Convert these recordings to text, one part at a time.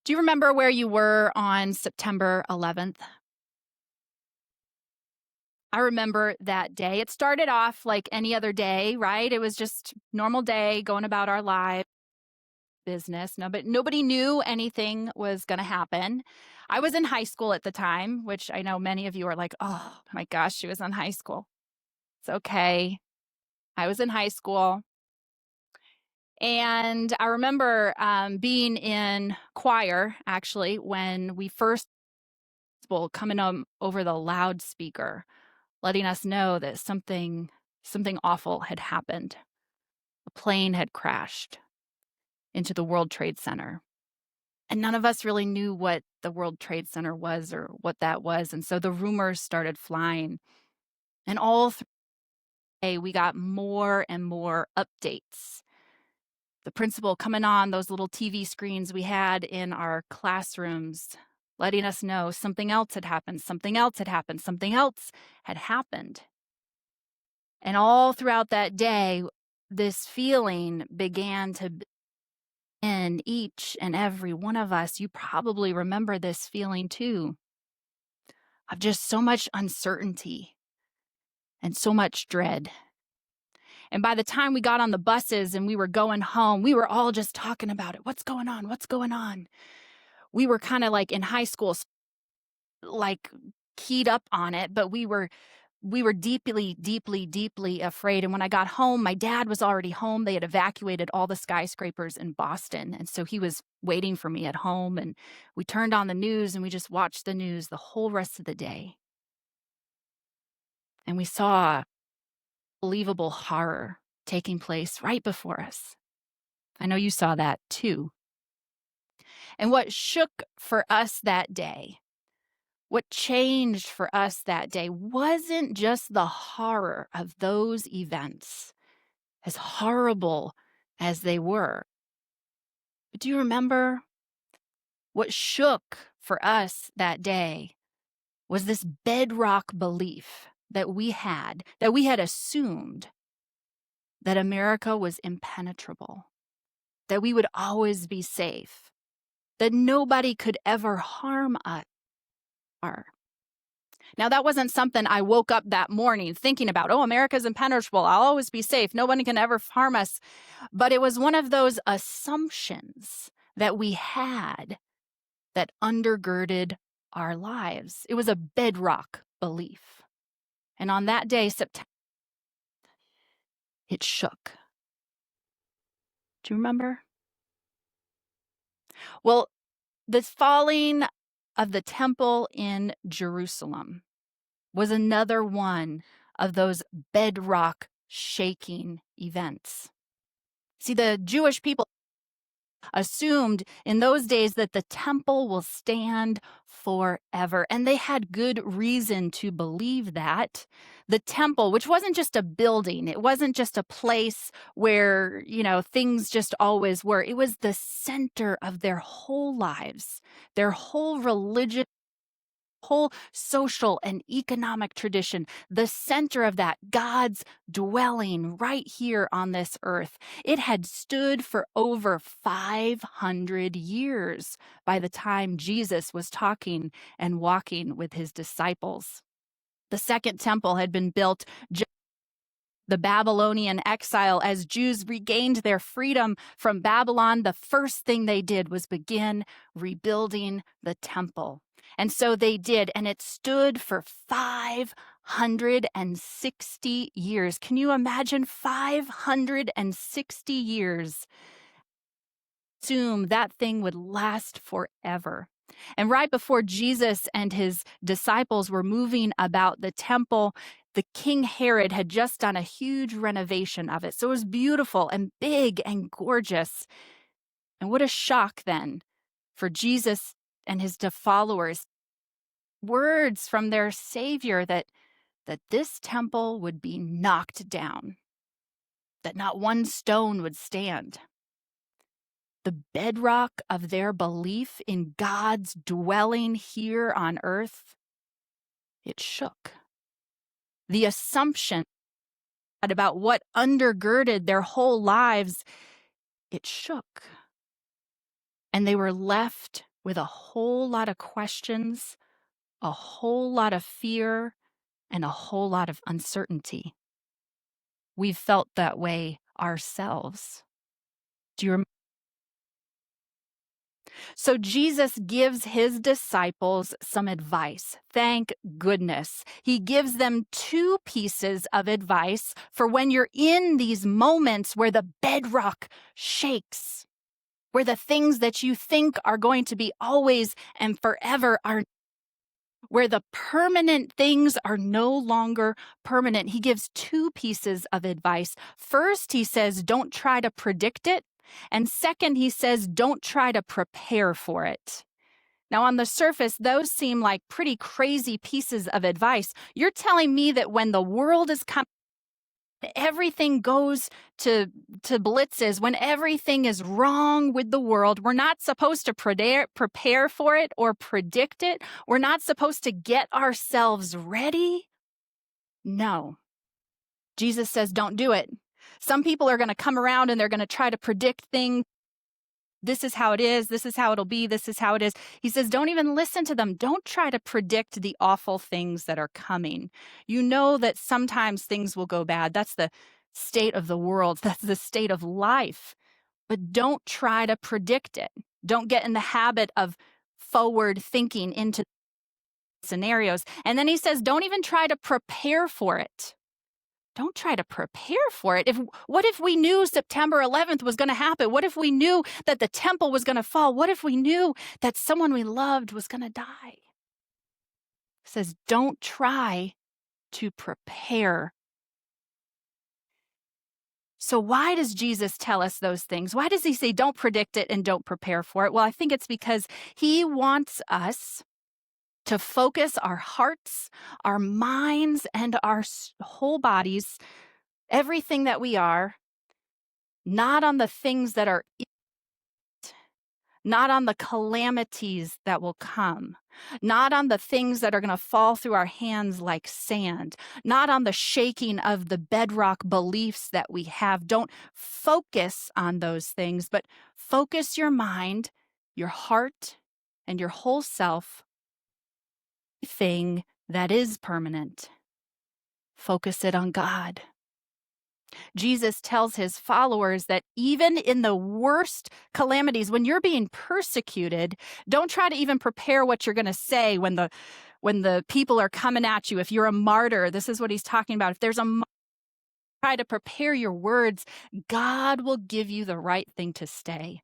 Do you remember where you were on September 11th? I remember that day. It started off like any other day, right? It was just normal day going about our lives, business. No, but nobody knew anything was going to happen. I was in high school at the time, which I know many of you are like, "Oh my gosh, she was in high school." It's okay. I was in high school. And I remember being in choir actually when we first coming over the loudspeaker, letting us know that something awful had happened. A plane had crashed into the World Trade Center. And none of us really knew what the World Trade Center was or what that was. And so the rumors started flying. And all through the day, we got more and more updates. The principal coming on those little TV screens we had in our classrooms, letting us know something else had happened, something else had happened, something else had happened. And all throughout that day, this feeling began to be in each and every one of us. You probably remember this feeling too, of just so much uncertainty and so much dread. And by the time we got on the buses and we were going home, we were all just talking about it. What's going on? What's going on? We were kind of like in high school, like keyed up on it, but we were deeply, deeply, deeply afraid. And when I got home, my dad was already home. They had evacuated all the skyscrapers in Boston. And so he was waiting for me at home. And we turned on the news and we just watched the news the whole rest of the day. And we saw unbelievable horror taking place right before us. I know you saw that too. And what shook for us that day, what changed for us that day, wasn't just the horror of those events, as horrible as they were. But do you remember what shook for us that day was this bedrock belief that we had assumed that America was impenetrable, that we would always be safe, that nobody could ever harm us. Now, that wasn't something I woke up that morning thinking about, oh, America's impenetrable. I'll always be safe. No one can ever harm us. But it was one of those assumptions that we had that undergirded our lives. It was a bedrock belief. And on that day, September, it shook. Do you remember? Well, the falling of the temple in Jerusalem was another one of those bedrock shaking events. See, the Jewish people assumed in those days that the temple will stand forever. And they had good reason to believe that. The temple, which wasn't just a building, it wasn't just a place where, things just always were. It was the center of their whole lives, their whole religion, whole social and economic tradition, the center of that, God's dwelling right here on this earth. It had stood for over 500 years by the time Jesus was talking and walking with his disciples. The second temple had been built the Babylonian exile. As Jews regained their freedom from Babylon, the first thing they did was begin rebuilding the temple. And so they did, and it stood for 560 years. Can you imagine 560 years? Assume that thing would last forever. And right before Jesus and his disciples were moving about the temple, the King Herod had just done a huge renovation of it. So it was beautiful and big and gorgeous. And what a shock then for Jesus and his followers. Words from their Savior that this temple would be knocked down, that not one stone would stand. The bedrock of their belief in God's dwelling here on earth, it shook. The assumption about what undergirded their whole lives, it shook. And they were left with a whole lot of questions, a whole lot of fear, and a whole lot of uncertainty. We've felt that way ourselves. Do you remember? So Jesus gives his disciples some advice. Thank goodness. He gives them two pieces of advice for when you're in these moments where the bedrock shakes, where the things that you think are going to be always and forever are, where the permanent things are no longer permanent. He gives two pieces of advice. First, he says, don't try to predict it. And second, he says, don't try to prepare for it. Now, on the surface, those seem like pretty crazy pieces of advice. You're telling me that when the world is coming, everything goes to blitzes, when everything is wrong with the world, we're not supposed to prepare for it or predict it. We're not supposed to get ourselves ready. No. Jesus says, don't do it. Some people are going to come around and they're going to try to predict things. This is how it is. This is how it'll be. This is how it is. He says, don't even listen to them. Don't try to predict the awful things that are coming. You know that sometimes things will go bad. That's the state of the world. That's the state of life. But don't try to predict it. Don't get in the habit of forward thinking into scenarios. And then he says, don't even try to prepare for it. Don't try to prepare for it. What if we knew September 11th was going to happen? What if we knew that the temple was going to fall? What if we knew that someone we loved was going to die? It says, don't try to prepare. So why does Jesus tell us those things? Why does he say don't predict it and don't prepare for it? Well, I think it's because he wants us to focus our hearts, our minds, and our whole bodies, everything that we are, not on the things that are, not on the calamities that will come, not on the things that are going to fall through our hands like sand, not on the shaking of the bedrock beliefs that we have. Don't focus on those things, but focus your mind, your heart, and your whole self, thing that is permanent. Focus it on God. Jesus tells his followers that even in the worst calamities, when you're being persecuted, don't try to even prepare what you're going to say when the people are coming at you. If you're a martyr, this is what he's talking about. If there's try to prepare your words, God will give you the right thing to say.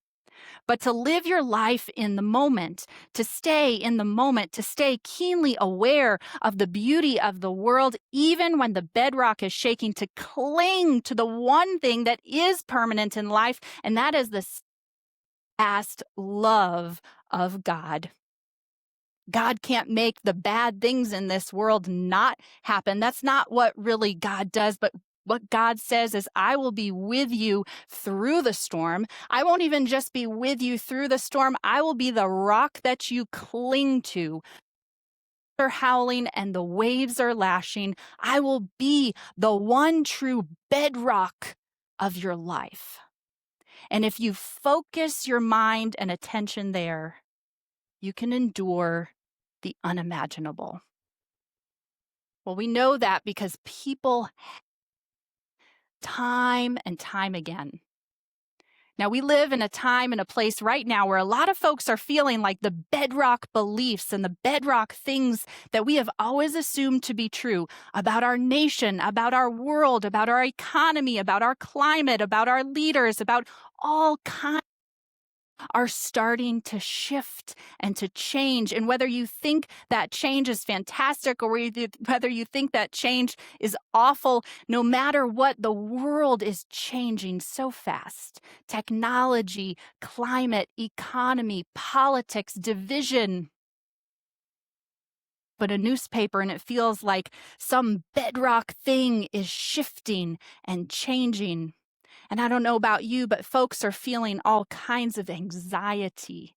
But to live your life in the moment, to stay in the moment, to stay keenly aware of the beauty of the world, even when the bedrock is shaking, to cling to the one thing that is permanent in life, and that is the vast love of God. God can't make the bad things in this world not happen. That's not what really God does, but what God says is, I will be with you through the storm. I won't even just be with you through the storm. I will be the rock that you cling to. They're howling and the waves are lashing. I will be the one true bedrock of your life. And if you focus your mind and attention there, you can endure the unimaginable. Well, we know that because people time and time again. Now, we live in a time and a place right now where a lot of folks are feeling like the bedrock beliefs and the bedrock things that we have always assumed to be true about our nation, about our world, about our economy, about our climate, about our leaders, about all kinds are starting to shift and to change. And whether you think that change is fantastic or whether you think that change is awful, no matter what, the world is changing so fast. Technology, climate, economy, politics, division. But a newspaper and it feels like some bedrock thing is shifting and changing. And I don't know about you, but folks are feeling all kinds of anxiety,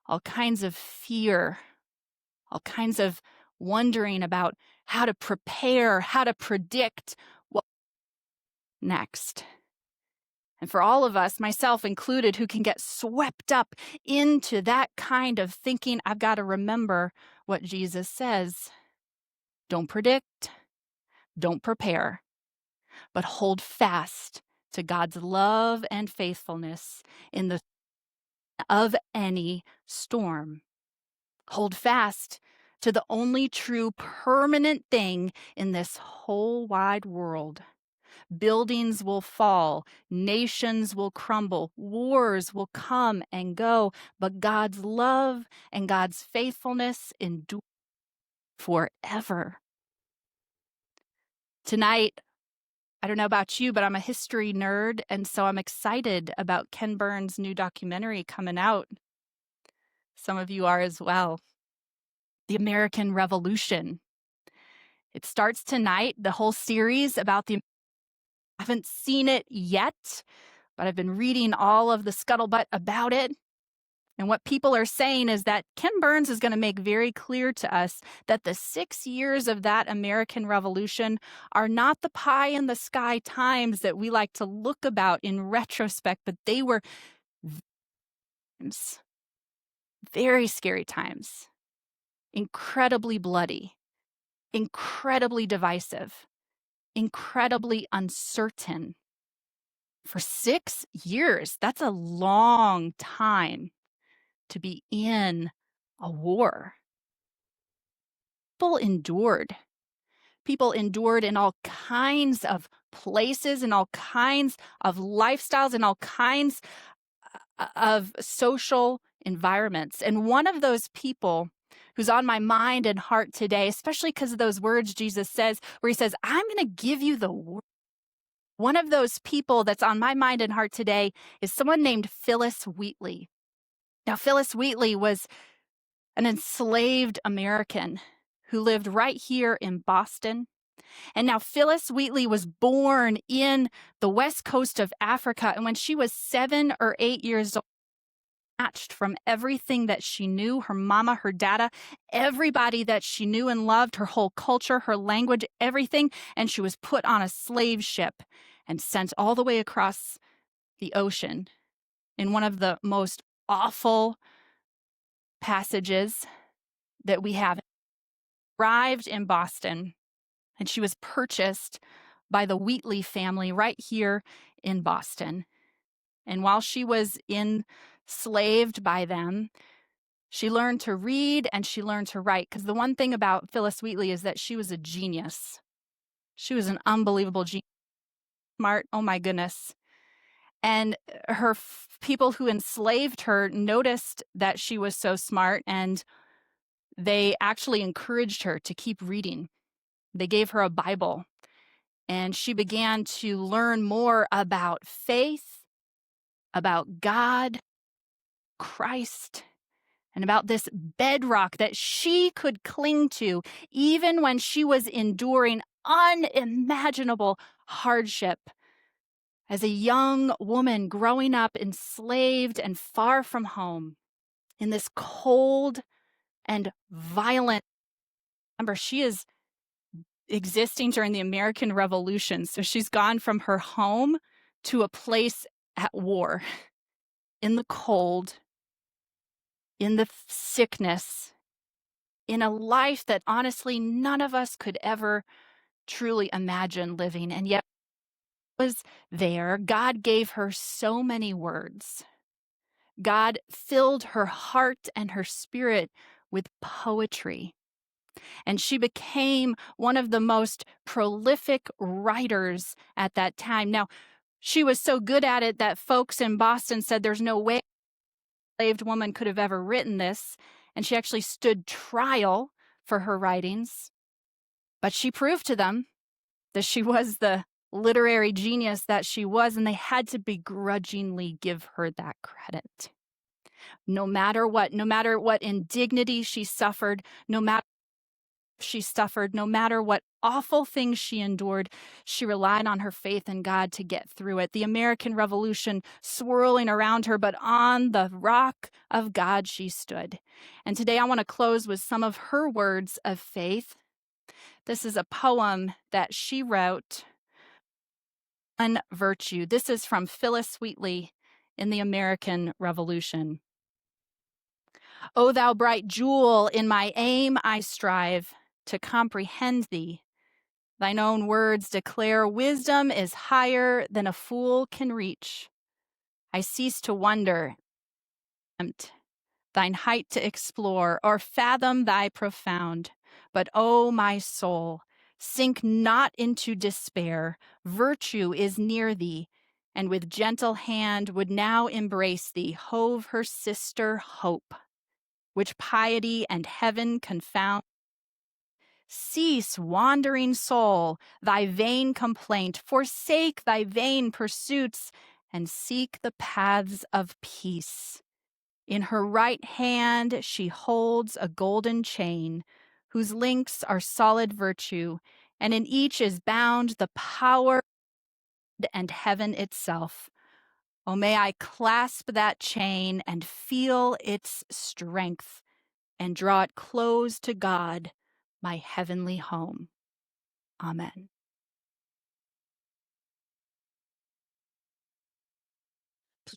all kinds of fear, all kinds of wondering about how to prepare, how to predict what next. And for all of us, myself included, who can get swept up into that kind of thinking, I've got to remember what Jesus says. Don't predict, don't prepare, but hold fast to God's love and faithfulness in the of any storm. Hold fast to the only true permanent thing in this whole wide world. Buildings will fall, nations will crumble, wars will come and go, but God's love and God's faithfulness endure forever. Tonight, I don't know about you, but I'm a history nerd, and so I'm excited about Ken Burns' new documentary coming out. Some of you are as well. The American Revolution. It starts tonight, the whole series about the I haven't seen it yet, but I've been reading all of the scuttlebutt about it. And what people are saying is that Ken Burns is going to make very clear to us that the 6 years of that American Revolution are not the pie in the sky times that we like to look about in retrospect, but they were very scary times, incredibly bloody, incredibly divisive, incredibly uncertain. For 6 years, that's a long time to be in a war. People endured. People endured in all kinds of places, in all kinds of lifestyles, in all kinds of social environments. And one of those people who's on my mind and heart today, especially because of those words Jesus says, where he says, I'm going to give you the word. One of those people that's on my mind and heart today is someone named Phyllis Wheatley. Now, Phyllis Wheatley was an enslaved American who lived right here in Boston. And now Phyllis Wheatley was born in the west coast of Africa. And when she was 7 or 8 years old, snatched from everything that she knew, her mama, her dada, everybody that she knew and loved, her whole culture, her language, everything. And she was put on a slave ship and sent all the way across the ocean in one of the most awful passages that we have. Arrived in Boston, and she was purchased by the Wheatley family right here in Boston. And while she was enslaved by them, she learned to read and she learned to write. Because the one thing about Phyllis Wheatley is that she was a genius. She was an unbelievable genius. Smart, oh my goodness. And her people who enslaved her noticed that she was so smart, and they actually encouraged her to keep reading. They gave her a Bible, and she began to learn more about faith, about God, Christ, and about this bedrock that she could cling to even when she was enduring unimaginable hardship. As a young woman growing up enslaved and far from home in this cold and violent, remember, she is existing during the American Revolution. So she's gone from her home to a place at war, in the cold, in the sickness, in a life that honestly none of us could ever truly imagine living. And yet was there. God gave her so many words. God filled her heart and her spirit with poetry. And she became one of the most prolific writers at that time. Now, she was so good at it that folks in Boston said there's no way a enslaved woman could have ever written this. And she actually stood trial for her writings. But she proved to them that she was the literary genius that she was, and they had to begrudgingly give her that credit. No matter what indignity she suffered, no matter what awful things she endured, she relied on her faith in God to get through it. The American Revolution swirling around her, but on the rock of God she stood. And today I want to close with some of her words of faith. This is a poem that she wrote virtue. This is from Phyllis Wheatley in the American Revolution. O thou bright jewel, in my aim I strive to comprehend thee. Thine own words declare wisdom is higher than a fool can reach. I cease to wonder, thine height to explore, or fathom thy profound. But, O my soul, sink not into despair. Virtue is near thee, and with gentle hand would now embrace thee, hove her sister hope, which piety and heaven confound. Cease, wandering soul, thy vain complaint, forsake thy vain pursuits, and seek the paths of peace. In her right hand she holds a golden chain, whose links are solid virtue, and in each is bound the power and heaven itself. Oh, may I clasp that chain and feel its strength, and draw it close to God, my heavenly home. Amen.